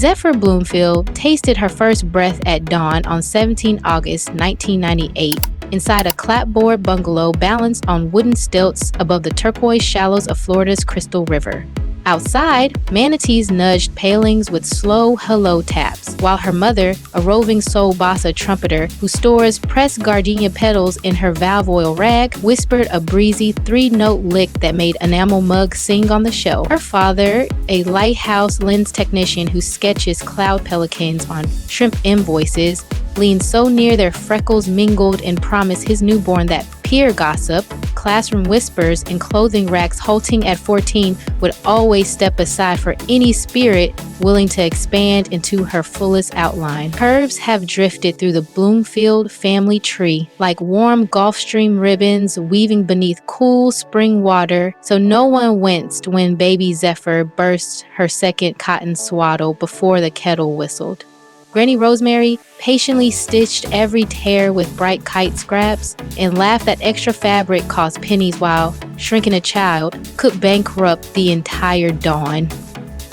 Zephyr Bloomfield tasted her first breath at dawn on 17 August 1998 inside a clapboard bungalow balanced on wooden stilts above the turquoise shallows of Florida's Crystal River. Outside, manatees nudged palings with slow hello taps, while her mother, a roving soul bossa trumpeter who stores pressed gardenia petals in her valve oil rag, whispered a breezy three-note lick that made enamel mugs sing on the shelf. Her father, a lighthouse lens technician who sketches cloud pelicans on shrimp invoices, leaned so near their freckles mingled and promised his newborn that peer gossip, classroom whispers, and clothing racks halting at 14 would always step aside for any spirit willing to expand into her fullest outline. Curves have drifted through the Bloomfield family tree like warm Gulf Stream ribbons weaving beneath cool spring water, so no one winced when baby Zephyr burst her second cotton swaddle before the kettle whistled. Granny Rosemary patiently stitched every tear with bright kite scraps and laughed that extra fabric cost pennies while shrinking a child could bankrupt the entire dawn.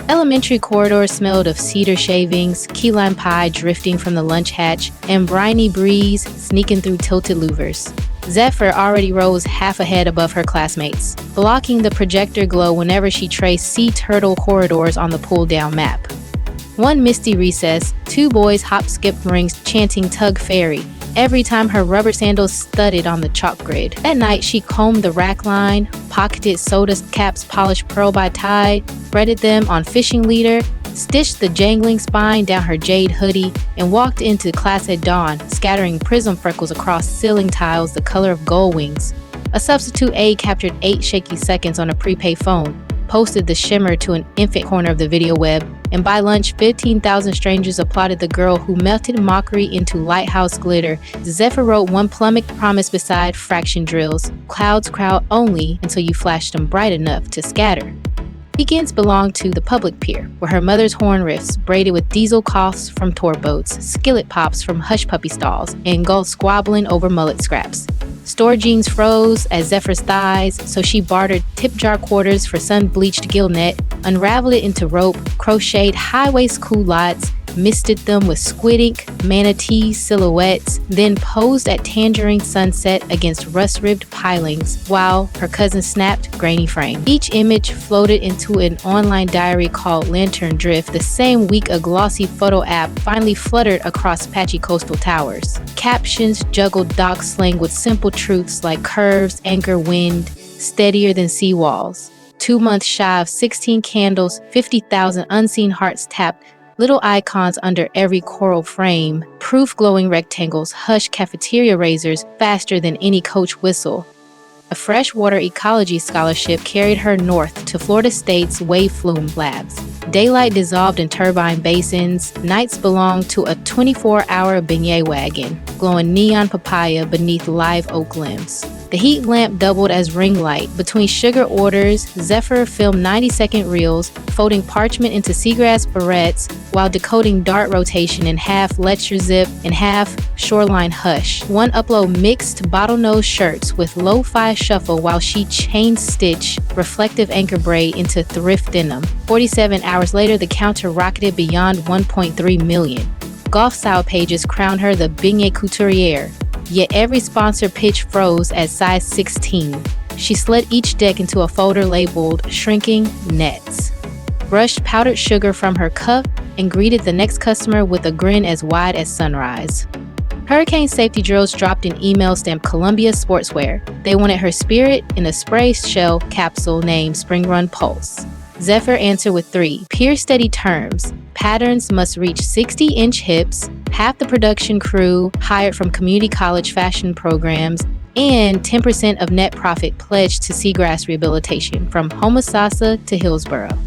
Elementary corridors smelled of cedar shavings, key lime pie drifting from the lunch hatch, and briny breeze sneaking through tilted louvers. Zephyr already rose half a head above her classmates, blocking the projector glow whenever she traced sea turtle corridors on the pull-down map. One misty recess, two boys hop-skipped rings chanting Tug Fairy every time her rubber sandals thudded on the chalk grid. At night, she combed the rack line, pocketed soda caps polished pearl by Tide, threaded them on fishing leader, stitched the jangling spine down her jade hoodie, and walked into class at dawn, scattering prism freckles across ceiling tiles the color of gull wings. A substitute aide captured 8 shaky seconds on a prepaid phone, posted the shimmer to an infant corner of the video web, and by lunch, 15,000 strangers applauded the girl who melted mockery into lighthouse glitter. Zephyr wrote one plummet promise beside fraction drills: clouds crowd only until you flash them bright enough to scatter. Weekends belonged to the public pier, where her mother's horn riffs, braided with diesel coughs from tour boats, skillet pops from hush puppy stalls, and gulls squabbling over mullet scraps. Store jeans froze at Zephyr's thighs, so she bartered tip jar quarters for sun-bleached gill net, unraveled it into rope, crocheted high-waist culottes, misted them with squid ink, manatee silhouettes, then posed at tangerine sunset against rust-ribbed pilings while her cousin snapped grainy frame. Each image floated into an online diary called Lantern Drift the same week a glossy photo app finally fluttered across patchy coastal towers. Captions juggled dock slang with simple truths like curves anchor wind, steadier than seawalls. 2 months shy of 16 candles, 50,000 unseen hearts tapped, little icons under every coral frame, proof glowing rectangles, hush cafeteria razors faster than any coach whistle. A freshwater ecology scholarship carried her north to Florida State's wave flume labs. Daylight dissolved in turbine basins, nights belonged to a 24-hour beignet wagon, glowing neon papaya beneath live oak limbs. The heat lamp doubled as ring light. Between sugar orders, Zephyr filmed 90-second reels, folding parchment into seagrass barrettes while decoding dart rotation in half lecture zip and half shoreline hush. One upload mixed bottlenose shirts with lo-fi shuffle while she chain stitched reflective anchor braid into thrift denim. 47 hours later, the counter rocketed beyond 1.3 million. Golf style pages crowned her the beignet couturier. Yet every sponsor pitch froze at size 16. She slid each deck into a folder labeled Shrinking Nets, brushed powdered sugar from her cup, and greeted the next customer with a grin as wide as sunrise. Hurricane safety drills dropped in email stamped Columbia Sportswear. They wanted her spirit in a spray shell capsule named Spring Run Pulse. Zephyr answered with 3 peer-steady terms. Patterns must reach 60-inch hips, half the production crew hired from community college fashion programs, and 10% of net profit pledged to seagrass rehabilitation from Homosassa to Hillsborough.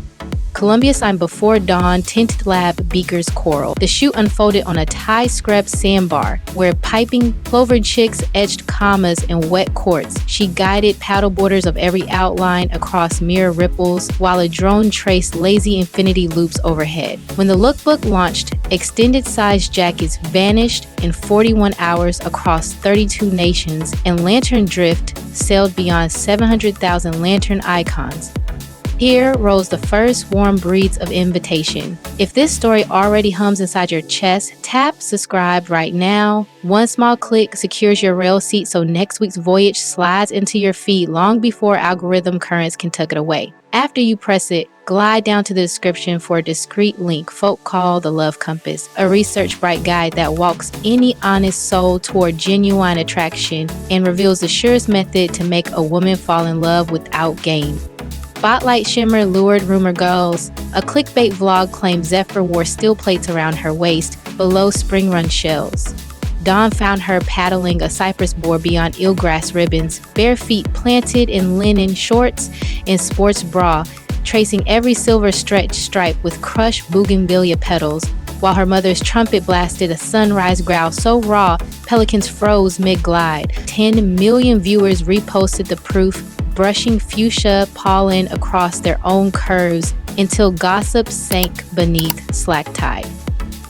Columbia signed Before Dawn Tinted Lab Beaker's Coral. The shoot unfolded on a Thai scrub sandbar where piping plover chicks etched commas in wet quartz. She guided paddle borders of every outline across mirror ripples while a drone traced lazy infinity loops overhead. When the lookbook launched, extended size jackets vanished in 41 hours across 32 nations, and Lantern Drift sailed beyond 700,000 lantern icons. Here rose the first warm breeze of invitation. If this story already hums inside your chest, tap subscribe right now. One small click secures your rail seat so next week's voyage slides into your feed long before algorithm currents can tuck it away. After you press it, glide down to the description for a discreet link folk call the Love Compass, a research bright guide that walks any honest soul toward genuine attraction and reveals the surest method to make a woman fall in love without game. Spotlight shimmer lured rumor girls. A clickbait vlog claimed Zephyr wore steel plates around her waist below spring run shells. Dawn found her paddling a cypress board beyond eelgrass ribbons, bare feet planted in linen shorts and sports bra, tracing every silver stretch stripe with crushed bougainvillea petals, while her mother's trumpet blasted a sunrise growl so raw, pelicans froze mid-glide. 10 million viewers reposted the proof, brushing fuchsia pollen across their own curves until gossip sank beneath slack tide.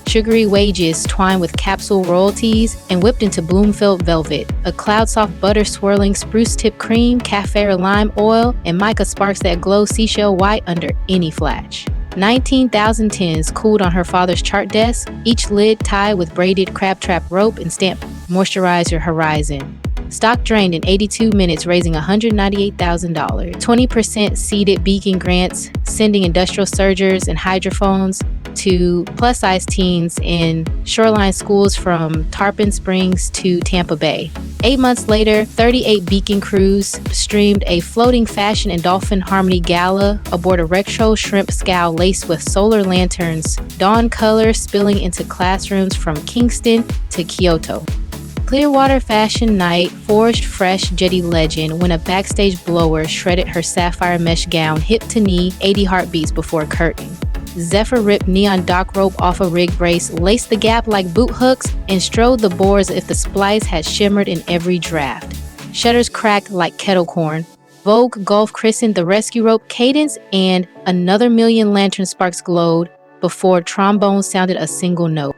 Sugary wages twined with capsule royalties and whipped into Bloomfield velvet, a cloud-soft butter-swirling spruce-tip cream, cafe or lime oil, and mica sparks that glow seashell white under any flash. 19,010s cooled on her father's chart desk, each lid tied with braided crab trap rope and stamped "Moisturize Your Horizon." Stock drained in 82 minutes, raising $198,000. 20% seeded beacon grants, sending industrial surgers and hydrophones to plus-size teens in shoreline schools from Tarpon Springs to Tampa Bay. 8 months later, 38 Beacon crews streamed a floating fashion and dolphin harmony gala aboard a retro shrimp scow laced with solar lanterns, dawn color spilling into classrooms from Kingston to Kyoto. Clearwater Fashion Night forged fresh jetty legend when a backstage blower shredded her sapphire mesh gown hip to knee 80 heartbeats before curtain. Zephyr ripped neon dock rope off a rig brace, laced the gap like boot hooks, and strode the boards as if the splice had shimmered in every draft. Shutters cracked like kettle corn. Vogue Gulf christened the rescue rope cadence, and another million lantern sparks glowed before trombone sounded a single note.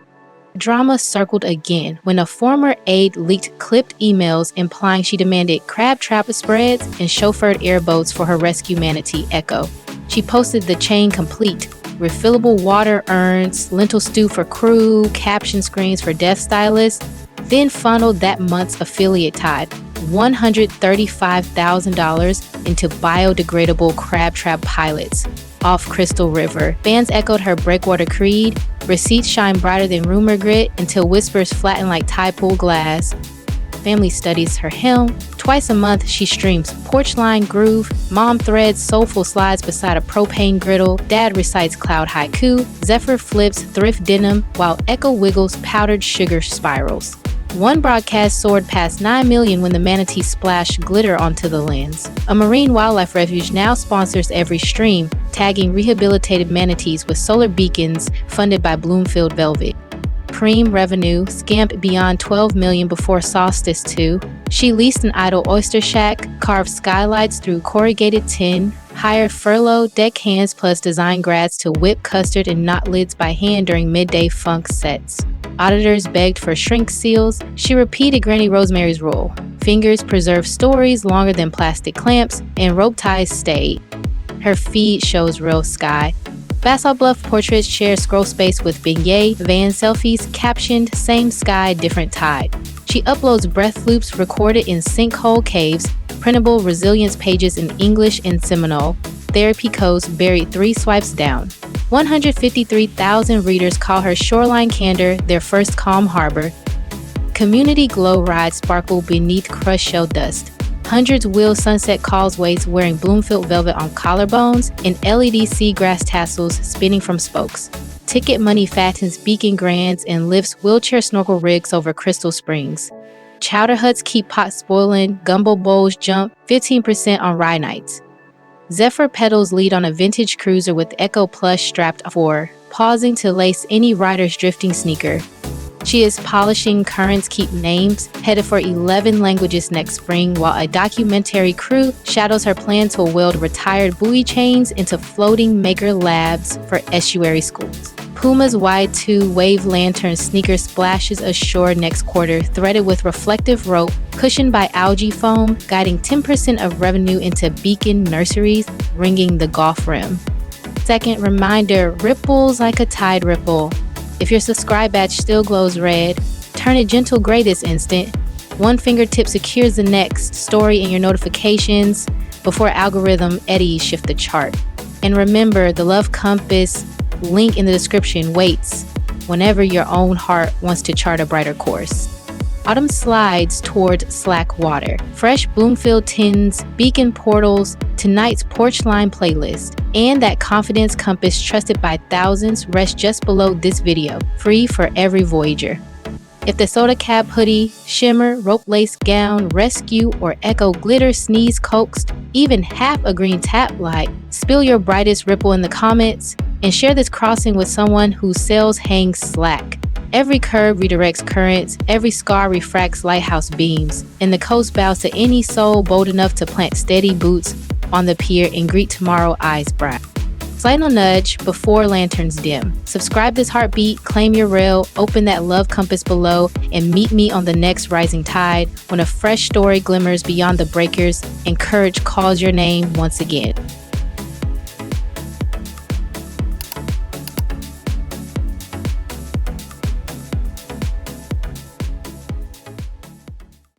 Drama circled again when a former aide leaked clipped emails implying she demanded crab trap spreads and chauffeured airboats for her rescue manatee, Echo. She posted the chain complete: refillable water urns, lentil stew for crew, caption screens for death stylists, then funneled that month's affiliate tide, $135,000 into biodegradable crab trap pilots off Crystal River. Fans echoed her breakwater creed. Receipts shine brighter than rumor grit until whispers flatten like tide pool glass. Family studies her helm. Twice a month she streams Porch Line Groove. Mom threads soulful slides beside a propane griddle. Dad recites cloud haiku. Zephyr flips thrift denim while Echo wiggles powdered sugar spirals. One broadcast soared past 9 million when the manatee splashed glitter onto the lens. A marine wildlife refuge now sponsors every stream, tagging rehabilitated manatees with solar beacons funded by Bloomfield Velvet. Cream revenue scamped beyond 12 million before Solstice 2. She leased an idle oyster shack, carved skylights through corrugated tin, hired furlough deckhands plus design grads to whip custard and knot lids by hand during midday funk sets. Auditors begged for shrink seals. She repeated Granny Rosemary's rule. Fingers preserve stories longer than plastic clamps, and rope ties stayed. Her feed shows real sky. Basalt Bluff portraits share scroll space with beignet van selfies captioned "Same sky, different tide." She uploads breath loops recorded in sinkhole caves, printable resilience pages in English and Seminole, therapy codes buried 3 swipes down. 153,000 readers call her shoreline candor their first calm harbor. Community glow rides sparkle beneath crushed shell dust. Hundreds wheel sunset causeways wearing Bloomfield velvet on collarbones and LED seagrass tassels spinning from spokes. Ticket money fattens beacon grands and lifts wheelchair snorkel rigs over Crystal Springs. Chowder huts keep pots spoiling, gumbo bowls jump 15% on rye nights. Zephyr pedals lead on a vintage cruiser with Echo plush strapped for, pausing to lace any rider's drifting sneaker. She is polishing currents keep names, headed for 11 languages next spring, while a documentary crew shadows her plan to weld retired buoy chains into floating maker labs for estuary schools. Puma's Y2 Wave Lantern sneaker splashes ashore next quarter, threaded with reflective rope, cushioned by algae foam, guiding 10% of revenue into Beacon Nurseries, ringing the Gulf Rim. Second reminder, ripples like a tide ripple. If your subscribe badge still glows red, turn it gentle gray this instant. One fingertip secures the next story in your notifications before algorithm eddies shift the chart. And remember, the Love Compass link in the description waits whenever your own heart wants to chart a brighter course. Autumn slides toward slack water. Fresh Bloomfield tins, beacon portals, tonight's porch line playlist, and that confidence compass trusted by thousands rests just below this video, free for every Voyager. If the soda cap hoodie, shimmer, rope lace gown, rescue, or echo glitter sneeze coaxed, even half a green tap light, spill your brightest ripple in the comments and share this crossing with someone whose sails hang slack. Every curve redirects currents, every scar refracts lighthouse beams, and the coast bows to any soul bold enough to plant steady boots on the pier and greet tomorrow eyes bright. Final nudge before lanterns dim. Subscribe this heartbeat, claim your rail, open that love compass below, and meet me on the next rising tide when a fresh story glimmers beyond the breakers and courage calls your name once again.